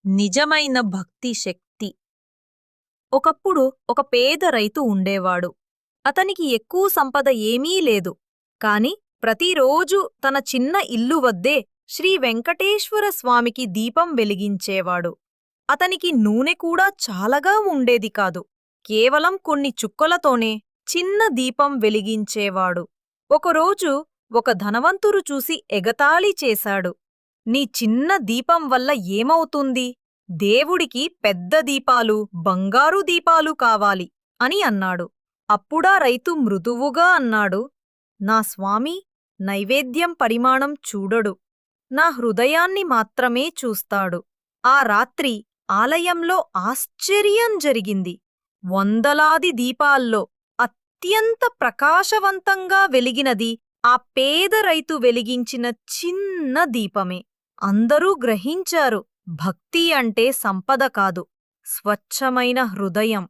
నిజమైన భక్తి శక్తి. ఒకప్పుడు ఒక పేద రైతు ఉండేవాడు. అతనికి ఎక్కువ సంపద ఏమీ లేదు. కాని ప్రతిరోజూ తన చిన్న ఇల్లు వద్దే శ్రీ వెంకటేశ్వర స్వామికి దీపం వెలిగించేవాడు. అతనికి నూనె కూడా చాలగా ఉండేది కాదు. కేవలం కొన్ని చుక్కలతోనే చిన్న దీపం వెలిగించేవాడు. ఒకరోజు ఒక ధనవంతురు చూసి ఎగతాళి చేశాడు. నీ చిన్న దీపం వల్ల ఏమవుతుంది? దేవుడికి పెద్ద దీపాలు, బంగారు దీపాలు కావాలి అని అన్నాడు. అప్పుడా రైతు మృదువుగా అన్నాడు, నా స్వామి నైవేద్యం పరిమాణం చూడడు, నా హృదయాన్ని మాత్రమే చూస్తాడు. ఆ రాత్రి ఆలయంలో ఆశ్చర్యం జరిగింది. వందలాది దీపాల్లో అత్యంత ప్రకాశవంతంగా వెలిగినది ఆ పేద రైతు వెలిగించిన చిన్న దీపమే. అందరూ గ్రహించారు, భక్తి అంటే సంపద కాదు, స్వచ్ఛమైన హృదయం.